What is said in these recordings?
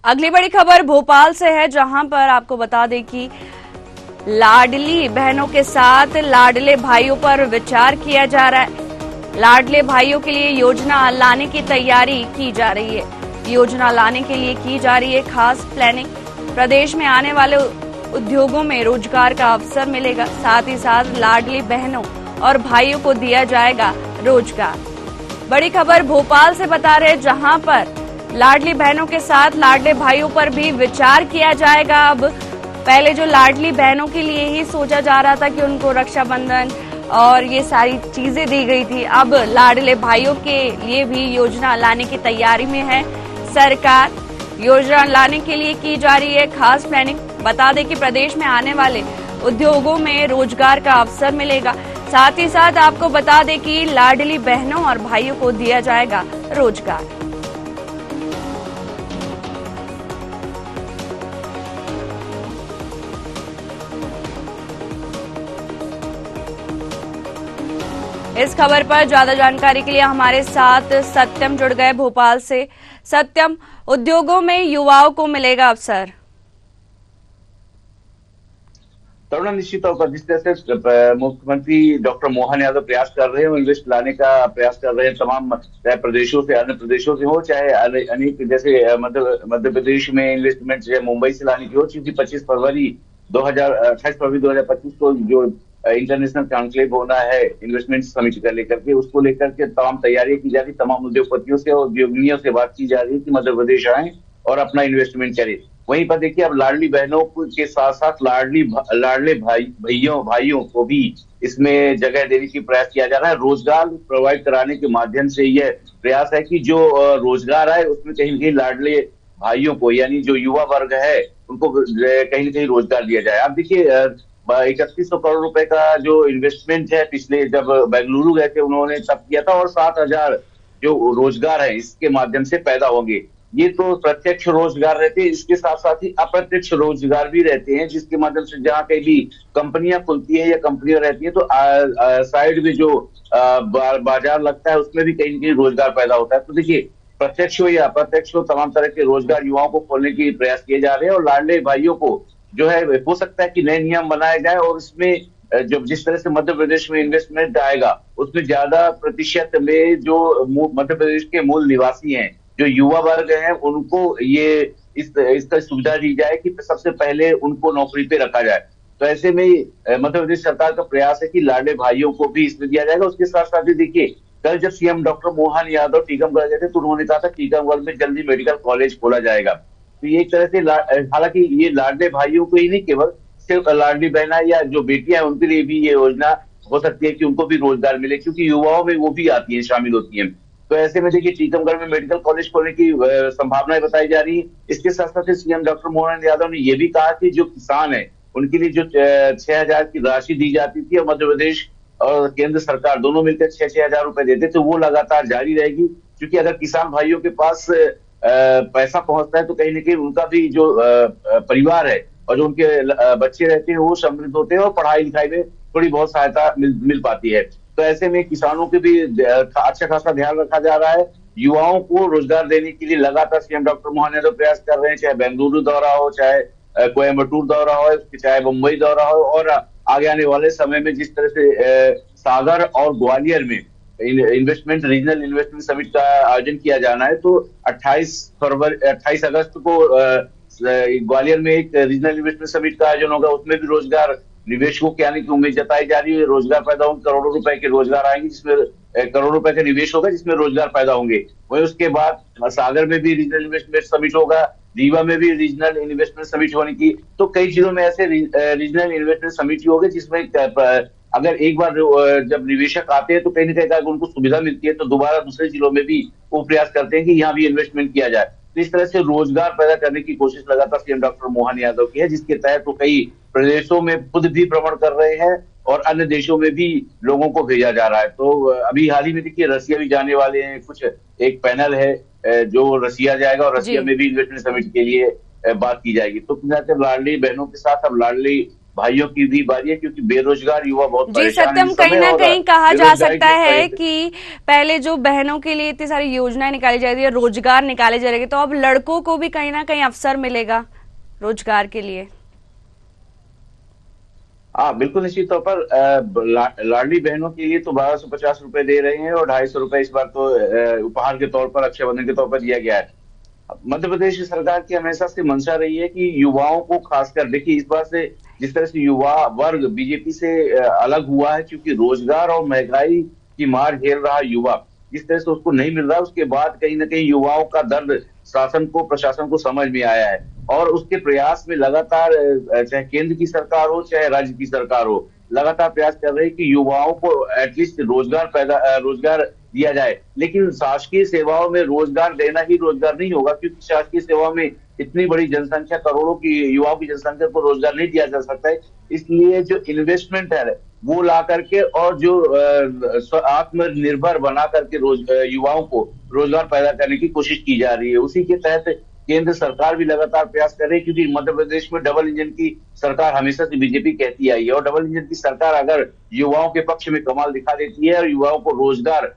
अगली बड़ी खबर भोपाल से है, जहां पर आपको बता दें कि लाडली बहनों के साथ लाडले भाइयों पर विचार किया जा रहा है। लाडले भाइयों के लिए योजना लाने की तैयारी की जा रही है। योजना लाने के लिए की जा रही है खास प्लानिंग। प्रदेश में आने वाले उद्योगों में रोजगार का अवसर मिलेगा। साथ ही साथ लाडली बहनों और भाइयों को दिया जाएगा रोजगार। बड़ी खबर भोपाल से बता रहे, जहां पर लाडली बहनों के साथ लाडले भाइयों पर भी विचार किया जाएगा। अब पहले जो लाडली बहनों के लिए ही सोचा जा रहा था कि उनको रक्षाबंधन और ये सारी चीजें दी गई थी, अब लाडले भाइयों के लिए भी योजना लाने की तैयारी में है सरकार। योजना लाने के लिए की जा रही है खास प्लानिंग। बता दें कि प्रदेश में आने वाले उद्योगों में रोजगार का अवसर मिलेगा। साथ ही साथ आपको बता दें कि लाडली बहनों और भाइयों को दिया जाएगा रोजगार। इस खबर पर ज्यादा जानकारी के लिए हमारे साथ सत्यम जुड़ गए भोपाल से। सत्यम, उद्योगों में युवाओं को मिलेगा अवसर। तरुण, निश्चित तौर पर जिस तरह से मुख्यमंत्री डॉक्टर मोहन यादव प्रयास कर रहे हैं, इन्वेस्ट लाने का प्रयास कर रहे हैं तमाम, चाहे प्रदेशों से, अन्य प्रदेशों से हो, चाहे अनेक जैसे मध्य प्रदेश में इन्वेस्टमेंट जो मुंबई से लाने की हो, क्योंकि 28 फरवरी 2025 को जो इंटरनेशनल कॉन्क्लेव होना है इन्वेस्टमेंट समिट का लेकर के, उसको लेकर के तमाम तैयारियां की जा रही। तमाम उद्योगपतियों से और उद्योगियों से बात की जा रही है कि मध्य प्रदेश आए और अपना इन्वेस्टमेंट करें। वहीं पर देखिए, अब लाडली बहनों के साथ साथ लाडले भाइयों को भी इसमें जगह देने की प्रयास किया जा रहा है। रोजगार प्रोवाइड कराने के माध्यम से यह प्रयास है कि जो रोजगार आए उसमें कहीं न कहीं लाडले भाइयों को, यानी जो युवा वर्ग है, उनको कहीं न कहीं रोजगार दिया जाए। अब देखिए, 3100 करोड़ रुपए का जो इन्वेस्टमेंट है, पिछले जब बेंगलुरु गए थे उन्होंने तब किया था, और 7,000 जो रोजगार है इसके माध्यम से पैदा होंगे। ये तो प्रत्यक्ष रोजगार रहते हैं, इसके साथ साथ ही अप्रत्यक्ष रोजगार भी रहते हैं, जिसके माध्यम से जहाँ कहीं भी कंपनियां खुलती है या कंपनियां रहती है तो साइड में जो बाजार लगता है उसमें भी कहीं न कहीं रोजगार पैदा होता है। तो देखिए, प्रत्यक्ष हो या अप्रत्यक्ष हो, तमाम तरह के रोजगार युवाओं को खोलने की प्रयास किए जा रहे हैं। और लाडले भाइयों को जो है, हो सकता है कि नए नियम बनाए जाए और इसमें जब जिस तरह से मध्य प्रदेश में इन्वेस्टमेंट आएगा उसमें ज्यादा प्रतिशत में जो मध्य प्रदेश के मूल निवासी हैं, जो युवा वर्ग हैं, उनको ये इसका सुविधा दी जाए कि सबसे पहले उनको नौकरी पे रखा जाए। तो ऐसे में मध्य प्रदेश सरकार का प्रयास है कि लाडले भाइयों को भी इसमें दिया जाएगा। उसके साथ साथ ही देखिए, कल जब सीएम डॉक्टर मोहन यादव टीकमगढ़ गए थे तो उन्होंने कहा था टीकमगढ़ में जल्दी मेडिकल कॉलेज खोला जाएगा। तो ये एक तरह से हालांकि ये लाडले भाइयों को ही नहीं, केवल सिर्फ लाडली बहना या जो बेटियां हैं उनके लिए भी ये योजना हो सकती है कि उनको भी रोजगार मिले, क्योंकि युवाओं में वो भी आती है, शामिल होती हैं। तो ऐसे में देखिए, टीकमगढ़ में मेडिकल कॉलेज खोलने की संभावनाएं बताई जा रही है। इसके साथ साथ सीएम डॉक्टर मोहन यादव ने यह भी कहा कि जो किसान है उनके लिए जो 6,000 की राशि दी जाती थी और मध्य प्रदेश और केंद्र सरकार दोनों मिलकर 6,000 रुपए देते, तो वो लगातार जारी रहेगी। क्योंकि अगर किसान भाइयों के पास पैसा पहुंचता है तो कहीं ना कहीं उनका भी जो परिवार है और जो उनके बच्चे रहते हैं वो समृद्ध होते हैं और पढ़ाई लिखाई में थोड़ी बहुत सहायता मिल पाती है। तो ऐसे में किसानों के भी अच्छा खासा ध्यान रखा जा रहा है। युवाओं को रोजगार देने के लिए लगातार सीएम डॉक्टर मोहन यादव प्रयास कर रहे हैं, चाहे बेंगलुरु दौरा हो, चाहे कोयम्बटूर दौरा हो, चाहे मुंबई दौरा हो, और आगे आने वाले समय में जिस तरह से सागर और ग्वालियर में रीजनल इन्वेस्टमेंट समिट का आयोजन किया जाना है, तो 28 अगस्त को ग्वालियर में एक रीजनल इन्वेस्टमेंट समिट का आयोजन होगा। उसमें भी रोजगार निवेशकों के आने की उम्मीद जताई जा रही है। रोजगार पैदा होंगे, करोड़ों रुपए के रोजगार आएंगे, जिसमें करोड़ों रुपए का निवेश होगा, जिसमें रोजगार पैदा होंगे। वहीं उसके बाद सागर में भी रीजनल इन्वेस्टमेंट समिट होगा, रीवा में भी रीजनल इन्वेस्टमेंट समिट होने की, तो कई जिलों में ऐसे रीजनल इन्वेस्टमेंट समिट होंगे जिसमें अगर एक बार जब निवेशक आते हैं तो कहीं ना कहीं अगर उनको सुविधा मिलती है तो दोबारा दूसरे जिलों में भी वो प्रयास करते हैं कि यहाँ भी इन्वेस्टमेंट किया जाए। तो इस तरह से रोजगार पैदा करने की कोशिश लगातार सीएम डॉक्टर मोहन यादव की है, जिसके तहत वो कई प्रदेशों में खुद भी भ्रमण कर रहे हैं और अन्य देशों में भी लोगों को भेजा जा रहा है। तो अभी हाल ही में देखिए, रसिया भी जाने वाले हैं, कुछ एक पैनल है जो रसिया जाएगा और रसिया में भी इन्वेस्टमेंट समिट के लिए बात की जाएगी। तो लाडली बहनों के साथ अब लाडली भाइयों की भी बारी है, क्योंकि बेरोजगार युवा बहुत जी परेशान है सत्यम, इस कहीं समय। ना और कहीं कहा जा बेरोजगारी सकता की है कि पहले जो बहनों के लिए इतनी सारी योजनाएं निकाली जा रही है, रोजगार निकाले जा रहे हैं, तो अब लड़कों को भी कहीं ना कहीं अवसर मिलेगा रोजगार के लिए। हाँ बिल्कुल, निश्चित तौर पर लाडली बहनों के लिए तो 1250 रुपए दे रहे हैं, और 250 रुपए इस बार तो उपहार के तौर पर, रक्षाबंधन के तौर पर दिया गया है। मध्य प्रदेश की सरकार की हमेशा से मंशा रही है कि युवाओं को खासकर, देखिए इस बार से जिस तरह से युवा वर्ग बीजेपी से अलग हुआ है, क्योंकि रोजगार और महंगाई की मार झेल रहा युवा, जिस तरह से उसको नहीं मिल रहा, उसके बाद कहीं ना कहीं युवाओं का दर्द शासन को, प्रशासन को समझ में आया है। और उसके प्रयास में लगातार चाहे केंद्र की सरकार हो चाहे राज्य की सरकार हो, लगातार प्रयास कर रही है कि युवाओं को एटलीस्ट रोजगार दिया जाए। लेकिन शासकीय सेवाओं में रोजगार देना ही रोजगार नहीं होगा, क्योंकि शासकीय सेवाओं में इतनी बड़ी जनसंख्या, करोड़ों की युवाओं की जनसंख्या को रोजगार नहीं दिया जा सकता है। इसलिए जो इन्वेस्टमेंट है वो ला करके, और जो आत्मनिर्भर बना करके युवाओं को रोजगार पैदा करने की कोशिश की जा रही है। उसी के तहत केंद्र सरकार भी लगातार प्रयास कर रही है, क्योंकि मध्य प्रदेश में डबल इंजन की सरकार हमेशा से बीजेपी कहती आई है, और डबल इंजन की सरकार अगर युवाओं के पक्ष में कमाल दिखा देती है और युवाओं को रोजगार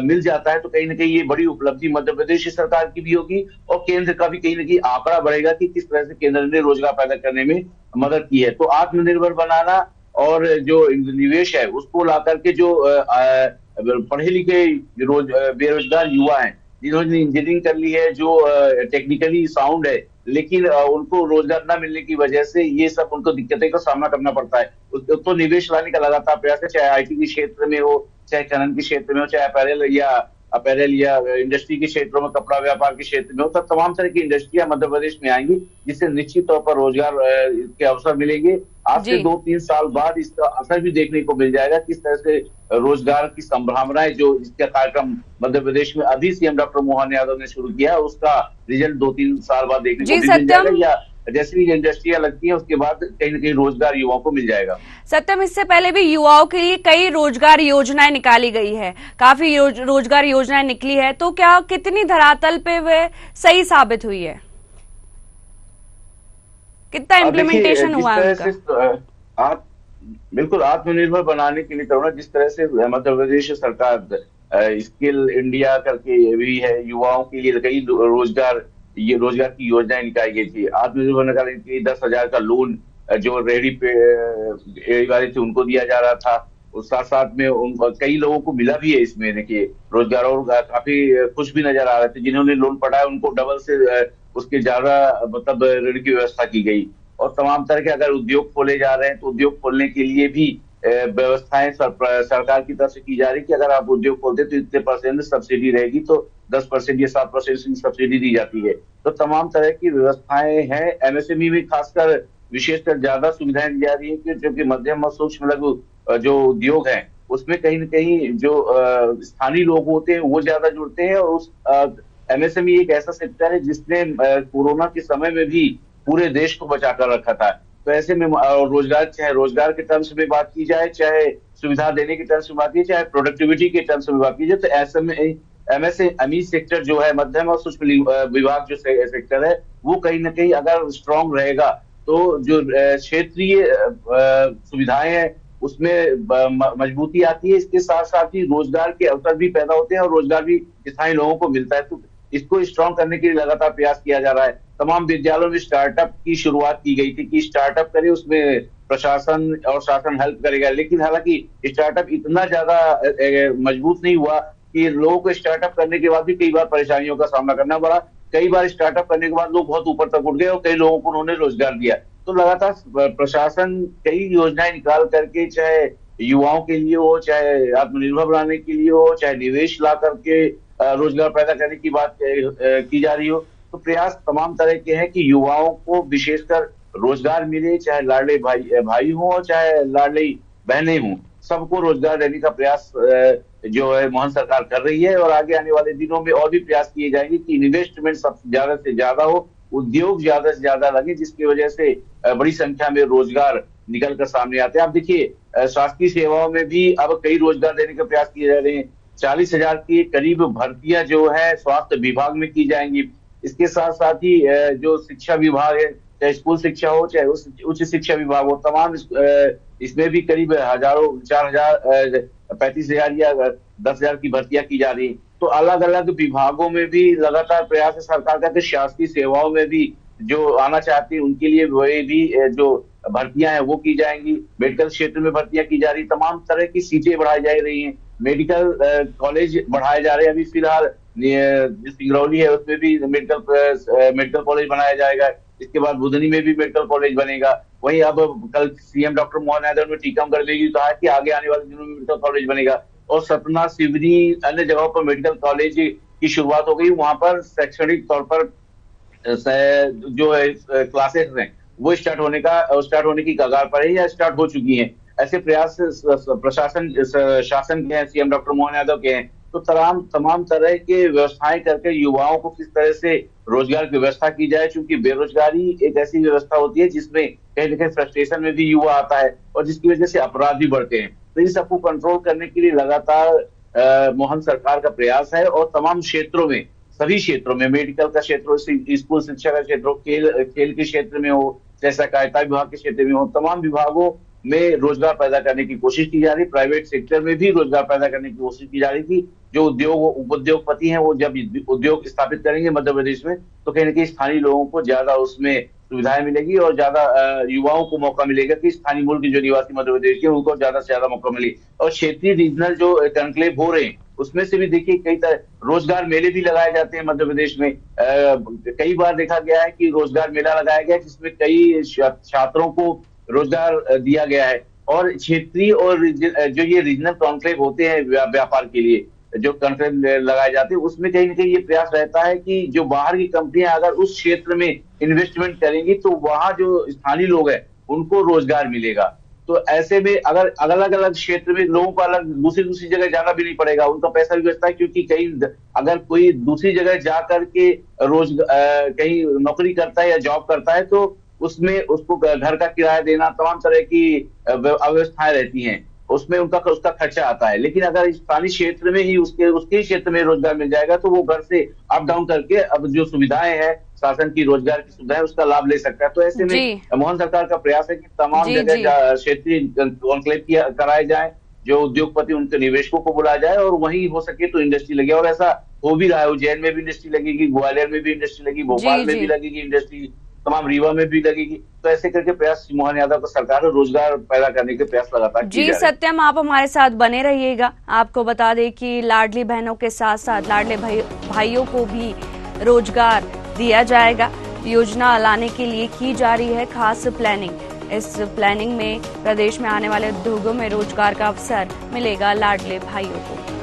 मिल जाता है, तो कहीं ना कहीं ये बड़ी उपलब्धि मध्य प्रदेश की सरकार की भी होगी, और केंद्र का भी कहीं ना कहीं आंकड़ा बढ़ेगा कि किस तरह से केंद्र ने रोजगार पैदा करने में मदद की है। तो आत्मनिर्भर बनाना और जो निवेश है उसको ला करके, जो पढ़े लिखे बेरोजगार युवा हैं, जिन्होंने इंजीनियरिंग कर ली है, जो टेक्निकली साउंड है, लेकिन उनको रोजगार न मिलने की वजह से ये सब उनको दिक्कतें का सामना करना पड़ता है। तो निवेश लाने का लगातार प्रयास है, चाहे आईटी के क्षेत्र में हो, चाहे खनन के क्षेत्र में हो, चाहे अपैरल या इंडस्ट्री के क्षेत्रों में, कपड़ा व्यापार के क्षेत्र में हो, तो तमाम तरह की इंडस्ट्रियां मध्य प्रदेश में आएंगी, जिससे निश्चित तौर पर रोजगार के अवसर मिलेंगे। आज से जी 2-3 साल बाद इसका असर भी देखने को मिल जाएगा, किस तरह से रोजगार की संभावनाएं, जो इसका कार्यक्रम मध्य प्रदेश में अभी सीएम डॉक्टर मोहन यादव ने शुरू किया, उसका रिजल्ट 2-3 साल बाद देखने को जी भी मिल जाएगा, सत्यम, या जैसे ही इंडस्ट्रियां लगती हैं उसके बाद कहीं ना कहीं रोजगार युवाओं को मिल जाएगा। सत्यम इससे पहले भी युवाओं के लिए कई रोजगार योजनाएं निकाली गई है, काफी रोजगार योजनाएं निकली है, तो क्या कितनी धरातल पे वे सही साबित हुई है, कितना इम्प्लीमेंटेशन हुआ है उनका? आप बिल्कुल आत्मनिर्भर बनाने के लिए करो ना, जिस तरह से मध्य प्रदेश सरकार स्किल इंडिया करके ये भी है, युवाओं के लिए कई रोजगार की योजनाएं निकाली गई थी। आत्मनिर्भर बनाने के लिए 10,000 का लोन जो रेहड़ी वाले थे उनको दिया जा रहा था। उस साथ साथ में कई लोगों को मिला भी है इसमें, देखिए रोजगार, और काफी खुश भी नजर आ रहे थे। जिन्होंने लोन पढ़ा है उनको डबल से उसके ज्यादा मतलब ऋण की व्यवस्था की गई। और तमाम तरह के अगर उद्योग खोले जा रहे हैं तो उद्योग खोलने के लिए भी व्यवस्थाएं सरकार की तरफ से की जा रही है कि अगर आप उद्योग खोलते तो इतने परसेंट सब्सिडी रहेगी, तो 10% या 7% की सब्सिडी दी जाती है। तो तमाम तरह की व्यवस्थाएं हैं। एमएसएमई में खासकर विशेषकर ज्यादा सुविधाएं दी जा रही है, क्योंकि मध्यम और सूक्ष्म लघु जो उद्योग है उसमें कहीं न कहीं जो स्थानीय लोग होते हैं वो ज्यादा जुड़ते हैं। और उस एमएसएमई एक ऐसा सेक्टर है जिसने कोरोना के समय में भी पूरे देश को बचा कर रखा था। तो ऐसे में रोजगार, चाहे रोजगार के टर्म्स में बात की जाए, चाहे सुविधा देने के टर्म्स में बात की जाए, चाहे प्रोडक्टिविटी के टर्म्स में बात की जाए, तो ऐसे में एमएसएमई सेक्टर जो है, मध्यम और सूक्ष्म विभाग जो सेक्टर है, वो कहीं ना कहीं अगर स्ट्रांग रहेगा तो जो क्षेत्रीय सुविधाएं हैं उसमें मजबूती आती है। इसके साथ साथ ही रोजगार के अवसर भी पैदा होते हैं और रोजगार भी स्थानीय लोगों को मिलता है। तो इसको स्ट्रांग करने के लिए लगातार प्रयास किया जा रहा है। तमाम विद्यालयों में स्टार्टअप की शुरुआत की गई थी कि स्टार्टअप करें, उसमें प्रशासन और शासन हेल्प करेगा। लेकिन हालांकि स्टार्टअप इतना ज्यादा मजबूत नहीं हुआ कि लोगों को स्टार्टअप करने के बाद भी कई बार परेशानियों का सामना करना पड़ा। कई बार स्टार्टअप करने के बाद लोग बहुत ऊपर तक उठ गए और कई लोगों को उन्होंने रोजगार दिया। तो लगातार प्रशासन कई योजनाएं निकाल करके, चाहे युवाओं के लिए हो, चाहे आत्मनिर्भर बनाने के लिए हो, चाहे निवेश ला करके रोजगार पैदा करने की बात की जा रही हो, तो प्रयास तमाम तरह के हैं कि युवाओं को विशेषकर रोजगार मिले, चाहे लाडले भाई हो चाहे लाडली बहनें हों, सबको रोजगार देने का प्रयास जो है मोहन सरकार कर रही है। और आगे आने वाले दिनों में और भी प्रयास किए जाएंगे कि इन्वेस्टमेंट सबसे ज्यादा से ज्यादा हो, उद्योग ज्यादा से ज्यादा लगे, जिसकी वजह से बड़ी संख्या में रोजगार निकल कर सामने आते हैं। आप देखिए शासकीय सेवाओं में भी अब कई रोजगार देने का प्रयास किए जा रहे हैं। 40,000 की करीब भर्तियां जो है स्वास्थ्य विभाग में की जाएंगी। इसके साथ साथ ही जो शिक्षा विभाग है चाहे स्कूल शिक्षा हो, चाहे उच्च शिक्षा विभाग हो, तमाम इसमें भी करीब हजारों 4,000 35,000 या 10,000 की भर्तियां की जा रही। तो अलग अलग विभागों में भी लगातार प्रयास है सरकार का कि शासकीय सेवाओं में भी जो आना चाहते हैं उनके लिए वही भी जो भर्तियां हैं वो की जाएंगी। मेडिकल क्षेत्र में भर्तियां की जा रही, तमाम तरह की सीटें बढ़ाई जा रही हैं, मेडिकल कॉलेज बढ़ाए जा रहे हैं। अभी फिलहाल जो सिंगरौली है उसमें भी मेडिकल कॉलेज बनाया जाएगा। इसके बाद बुधनी में भी मेडिकल कॉलेज बनेगा। वहीं अब कल सीएम डॉक्टर मोहन यादव ने टीकमगढ़ में भी कहा कि आगे आने वाले दिनों में मेडिकल कॉलेज बनेगा। और सतना, सिवनी, अन्य जगहों पर मेडिकल कॉलेज की शुरुआत हो गई। वहां पर शैक्षणिक तौर पर जो क्लासेस हैं वो स्टार्ट होने की कगार पर है या स्टार्ट हो चुकी हैं। ऐसे प्रयास शासन के हैं, सीएम डॉक्टर मोहन यादव के हैं। तो तमाम तरह के व्यवस्थाएं करके युवाओं को किस तरह से रोजगार की व्यवस्था की जाए, क्योंकि बेरोजगारी एक ऐसी व्यवस्था होती है जिसमें कहीं ना कहीं फ्रस्ट्रेशन में भी युवा आता है और जिसकी वजह से अपराध भी बढ़ते हैं। तो इन सबको कंट्रोल करने के लिए लगातार मोहन सरकार का प्रयास है और तमाम क्षेत्रों में, सभी क्षेत्रों में, मेडिकल का क्षेत्र हो, स्कूल शिक्षा का क्षेत्र हो, खेल के क्षेत्र में हो, चाहे सहकारिता विभाग के क्षेत्र में हो, तमाम विभागों में रोजगार पैदा करने की कोशिश की जा रही। प्राइवेट सेक्टर में भी रोजगार पैदा करने की कोशिश की जा रही थी। जो उद्योगपति हैं वो जब उद्योग स्थापित करेंगे मध्य प्रदेश में तो कहीं ना कहीं स्थानीय लोगों को ज्यादा उसमें सुविधाएं मिलेगी और ज्यादा युवाओं को मौका मिलेगा कि स्थानीय मूल के जो निवासी मध्य प्रदेश के उनको ज्यादा से ज्यादा मौका मिले। और क्षेत्रीय रीजनल जो कॉन्क्लेव हो रहे हैं उसमें से भी देखिए कई तरह रोजगार मेले भी लगाए जाते हैं मध्य प्रदेश में। कई बार देखा गया है कि रोजगार मेला लगाया गया जिसमें कई छात्रों को रोजगार दिया गया है। और क्षेत्रीय और जो ये रीजनल कॉन्क्लेव होते हैं व्यापार के लिए जो कॉन्क्लेव लगाए जाते हैं उसमें कहीं ना कहीं ये प्रयास रहता है कि जो बाहर की कंपनियां अगर उस क्षेत्र में इन्वेस्टमेंट करेंगी तो वहां जो स्थानीय लोग हैं उनको रोजगार मिलेगा। तो ऐसे में अगर अलग अलग क्षेत्र में लोगों को अलग दूसरी जगह जाना भी नहीं पड़ेगा, उनका पैसा भी बचता है। क्योंकि कहीं अगर कोई दूसरी जगह जा करके कहीं नौकरी करता है या जॉब करता है तो उसमें उसको घर का किराया देना, तमाम तरह की अव्यवस्थाएं रहती हैं, उसमें उसका खर्चा आता है। लेकिन अगर स्थानीय क्षेत्र में ही उसके क्षेत्र में रोजगार मिल जाएगा तो वो घर से अप डाउन करके अब जो सुविधाएं हैं शासन की, रोजगार की सुविधाएं, उसका लाभ ले सकता है। तो ऐसे में मोहन सरकार का प्रयास है कि तमाम जगह क्षेत्रीय कॉन्क्लेव कराए जाए, जो उद्योगपति उनके निवेशकों को बुलाया जाए और वहीं हो सके तो इंडस्ट्री लगे। और ऐसा हो भी रहा है, उज्जैन में भी इंडस्ट्री लगेगी, ग्वालियर में भी इंडस्ट्री लगेगी, भोपाल में भी लगेगी इंडस्ट्री, तमाम रीवा में भी लगेगी। तो ऐसे करके प्रयास मोहन यादव का सरकार रोजगार पैदा करने के प्रयास लगातार जी सत्यम, आप हमारे साथ बने रहिएगा। आपको बता दें कि लाडली बहनों के साथ साथ लाडले भाइयों को भी रोजगार दिया जाएगा। योजना लाने के लिए की जा रही है खास प्लानिंग। इस प्लानिंग में प्रदेश में आने वाले उद्योगों में रोजगार का अवसर मिलेगा लाडले भाइयों को।